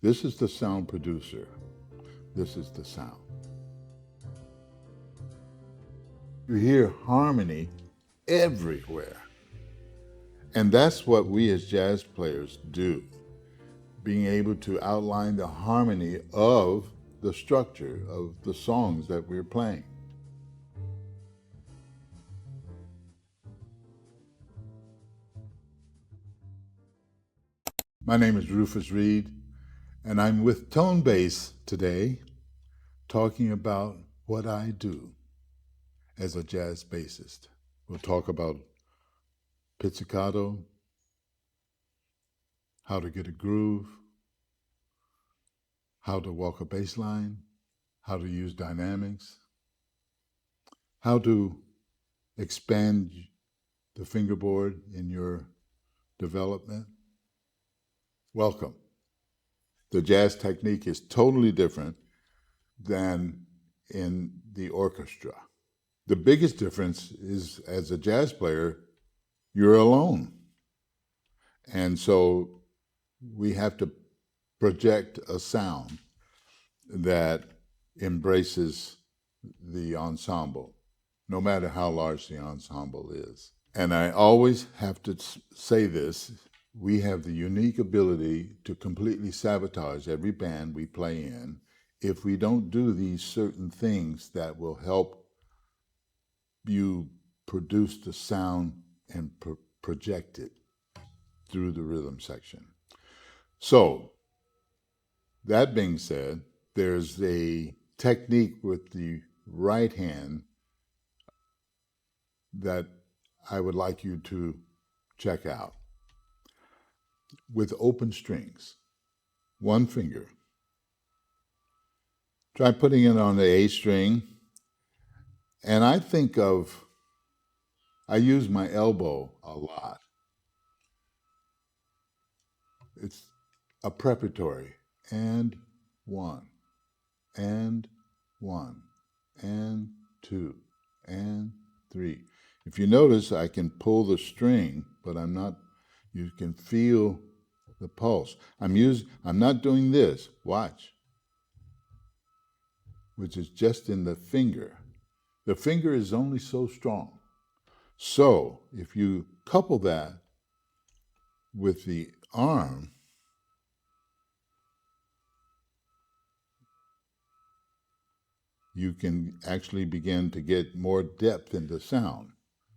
This is the sound producer. This is the sound. You hear harmony everywhere. And that's what we as jazz players do, being able to outline the harmony of the structure of the songs that we're playing. My name is Rufus Reid, and I'm with Tonebase today, talking about what I do as a jazz bassist. We'll talk about pizzicato, how to get a groove, how to walk a bass line, how to use dynamics, how to expand the fingerboard in your development. Welcome. The jazz technique is totally different than in the orchestra. The biggest difference is, as a jazz player, you're alone. And so we have to project a sound that embraces the ensemble, no matter how large the ensemble is. And I always have to say this, we have the unique ability to completely sabotage every band we play in if we don't do these certain things that will help you produce the sound and project it through the rhythm section. So, that being said, there's a technique with the right hand that I would like you to check out. With open strings, one finger. Try putting it on the A string, and I use my elbow a lot. It's a preparatory, and one, and one, and two, and three. If you notice, I can pull the string, but I'm not, you can feel the pulse. I'm not doing this, watch, which is just in the finger. The finger is only so strong. So if you couple that with the arm, you can actually begin to get more depth in the sound.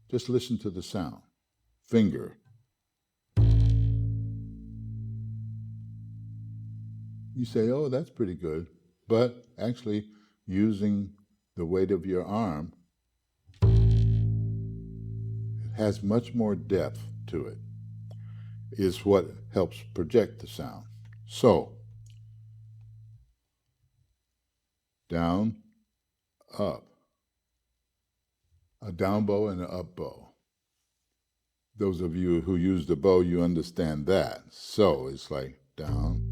Just listen to the sound. Finger. You say, oh, that's pretty good. But actually, using the weight of your arm, it has much more depth to it, is what helps project the sound. So, down, up. A down bow and an up bow. Those of you who use the bow, you understand that. So, it's like down,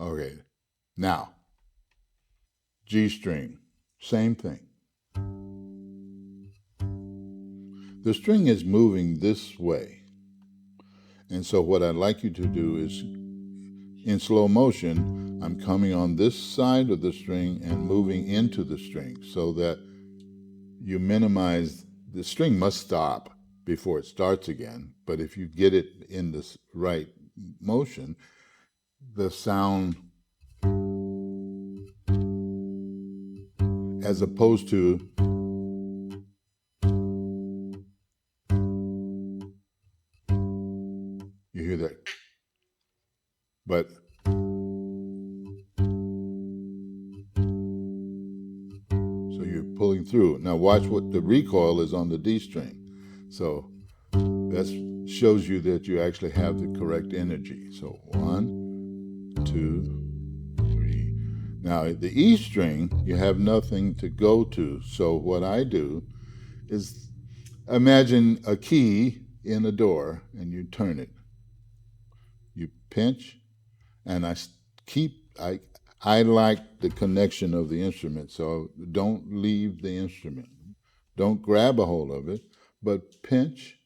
okay, now, G string, same thing. The string is moving this way. And so what I'd like you to do is, in slow motion, I'm coming on this side of the string and moving into the string so that you minimize, the string must stop before it starts again, but if you get it in this right motion, the sound, as opposed to you hear that, but so you're pulling through. Now watch what the recoil is on the D string. So that shows you that you actually have the correct energy. So 1, 2, 3. Now the E string, you have nothing to go to. So what I do is imagine a key in a door and you turn it. You pinch, and I like the connection of the instrument, so don't leave the instrument. Don't grab a hold of it, but pinch,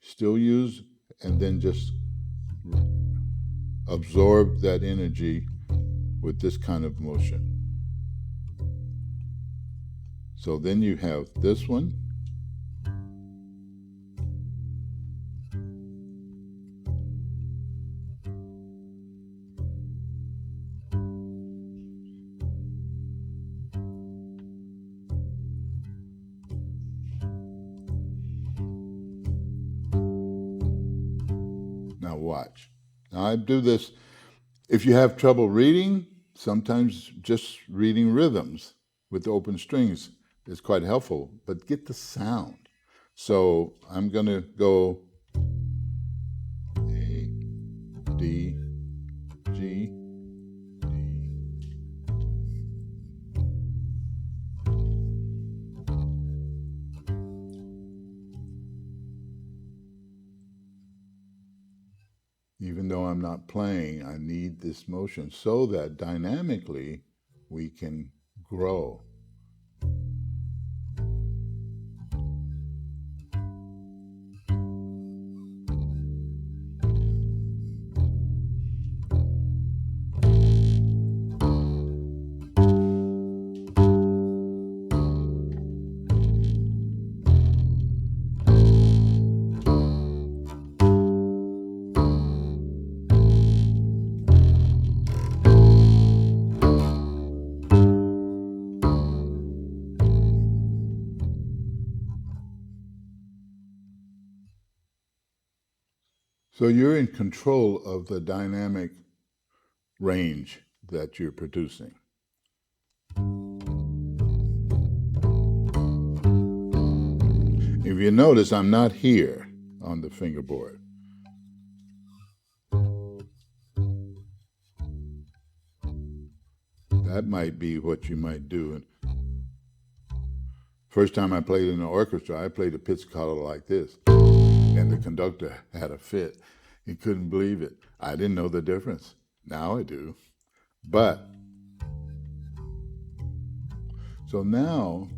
still use, and then just absorb that energy with this kind of motion. So then you have this one. Now watch. Now I do this, if you have trouble reading, sometimes just reading rhythms with open strings is quite helpful, but get the sound. So I'm going to go A, D, G, D. Even though I'm not playing, I need this motion so that dynamically we can grow. So you're in control of the dynamic range that you're producing. If you notice, I'm not here on the fingerboard. That might be what you might do. First time I played in an orchestra, I played a pizzicato like this, and the conductor had a fit. He couldn't believe it. I didn't know the difference. Now I do. But, so now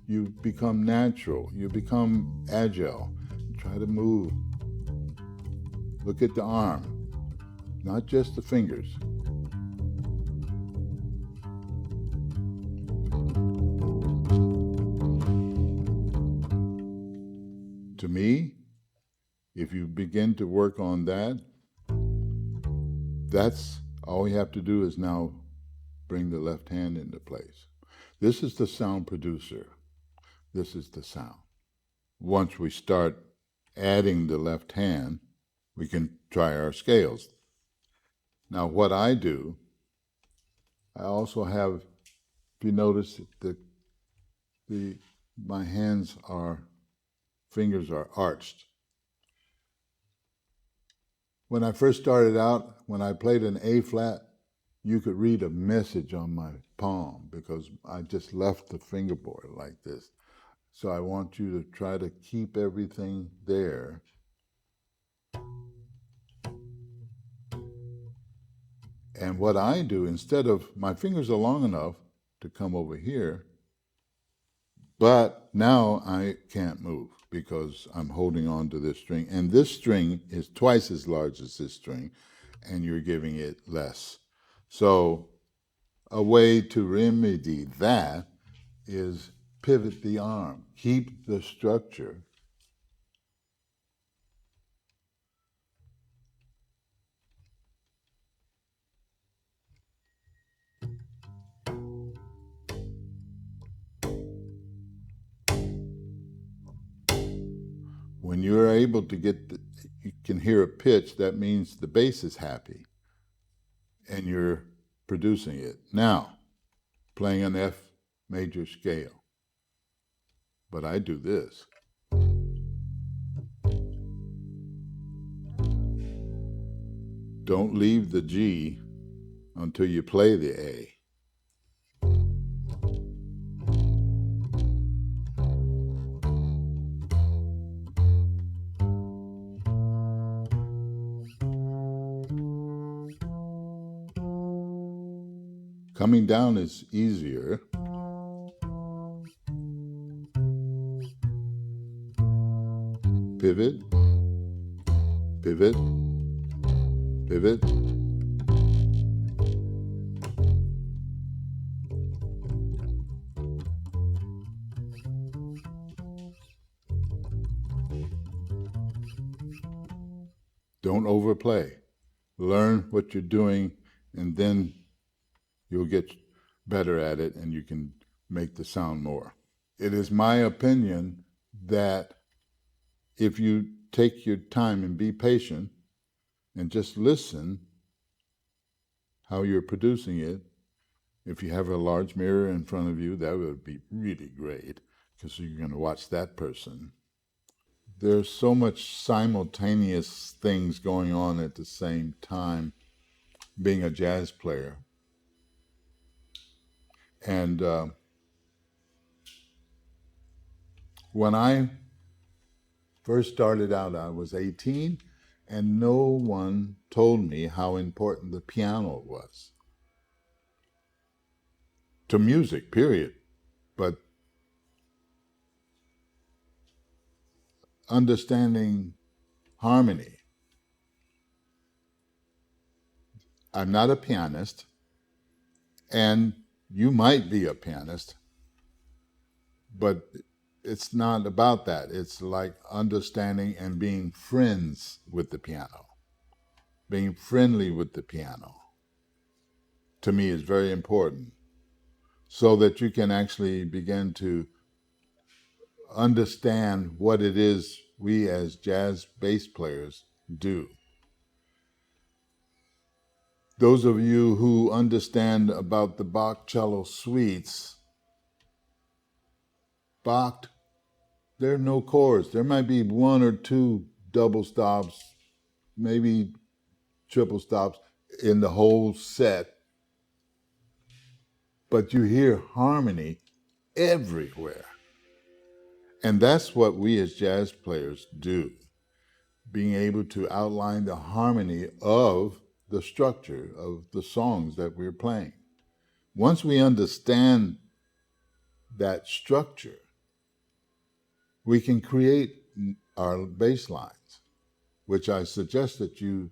you become natural, you become agile. Try to move. Look at the arm, not just the fingers. To me, if you begin to work on that, that's all you have to do is now bring the left hand into place. This is the sound producer. This is the sound. Once we start adding the left hand, we can try our scales. Now what I do, I also have, if you notice, my fingers are arched. When I first started out, when I played an A flat, you could read a message on my palm because I just left the fingerboard like this. So I want you to try to keep everything there. And what I do, instead of, my fingers are long enough to come over here, but now I can't move because I'm holding on to this string. And this string is twice as large as this string, and you're giving it less. So a way to remedy that is pivot the arm, keep the structure. When you're able to you can hear a pitch, that means the bass is happy and you're producing it. Now, playing an F major scale. But I do this. Don't leave the G until you play the A. Coming down is easier. pivot, pivot, pivot. Don't overplay. Learn what you're doing, and then you'll get better at it and you can make the sound more. It is my opinion that if you take your time and be patient and just listen how you're producing it, if you have a large mirror in front of you, that would be really great because you're going to watch that person. There's so much simultaneous things going on at the same time being a jazz player. And when I first started out, I was 18, and no one told me how important the piano was to music, period. But understanding harmony. I'm not a pianist, and you might be a pianist, but it's not about that. It's like understanding and being friends with the piano. Being friendly with the piano, to me, is very important, so that you can actually begin to understand what it is we as jazz bass players do. Those of you who understand about the Bach cello suites, Bach, there are no chords. There might be one or two double stops, maybe triple stops in the whole set, but you hear harmony everywhere. And that's what we as jazz players do, being able to outline the harmony of the structure of the songs that we're playing. Once we understand that structure, we can create our bass lines, which I suggest that you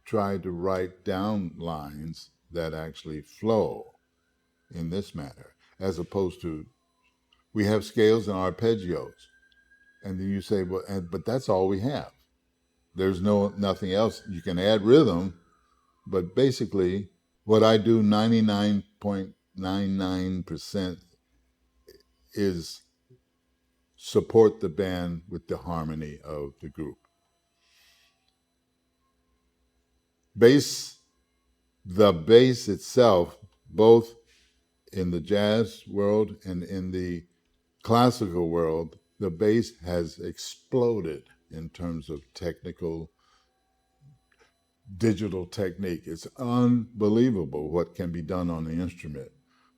try to write down lines that actually flow in this manner, as opposed to, we have scales and arpeggios, and then you say, well, but that's all we have. There's nothing else. You can add rhythm, but basically what I do 99.99% is support the band with the harmony of the group. The bass itself, both in the jazz world and in the classical world, the bass has exploded in terms of technical, digital technique. It's unbelievable what can be done on the instrument.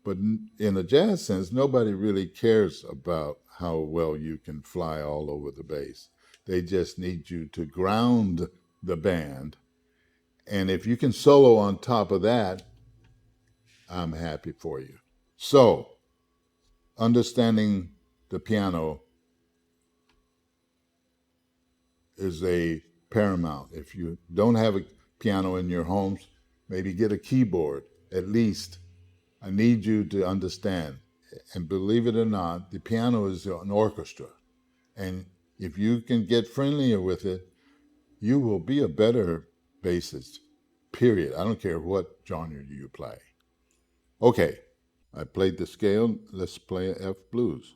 But in a jazz sense, nobody really cares about how well you can fly all over the bass. They just need you to ground the band. And if you can solo on top of that, I'm happy for you. So, understanding the piano is a paramount. If you don't have a piano in your homes, maybe get a keyboard at least. I need you to understand, and believe it or not, the piano is an orchestra. And if you can get friendlier with it, you will be a better bassist, period. I don't care what genre you play. Okay, I played the scale. Let's play a F blues.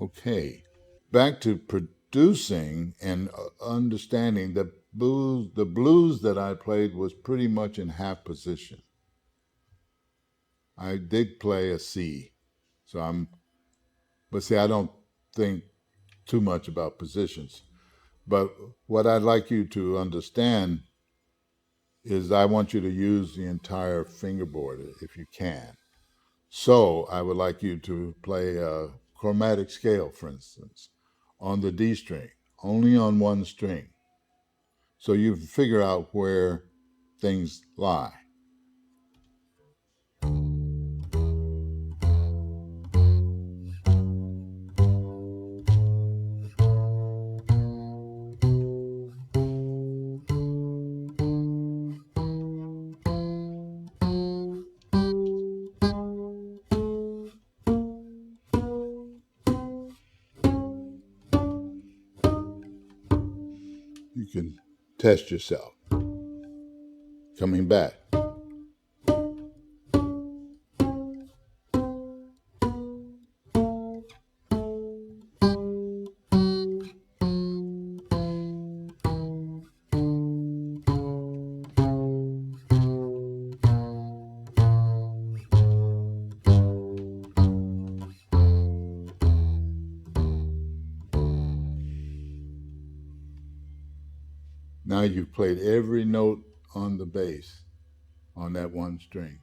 Okay, back to producing and understanding that the blues that I played was pretty much in half position. I did play a C, so but see, I don't think too much about positions. But what I'd like you to understand is I want you to use the entire fingerboard if you can. So I would like you to play a chromatic scale, for instance, on the D string, only on one string. So you figure out where things lie. You can test yourself. Coming back. Now you've played every note on the bass on that one string.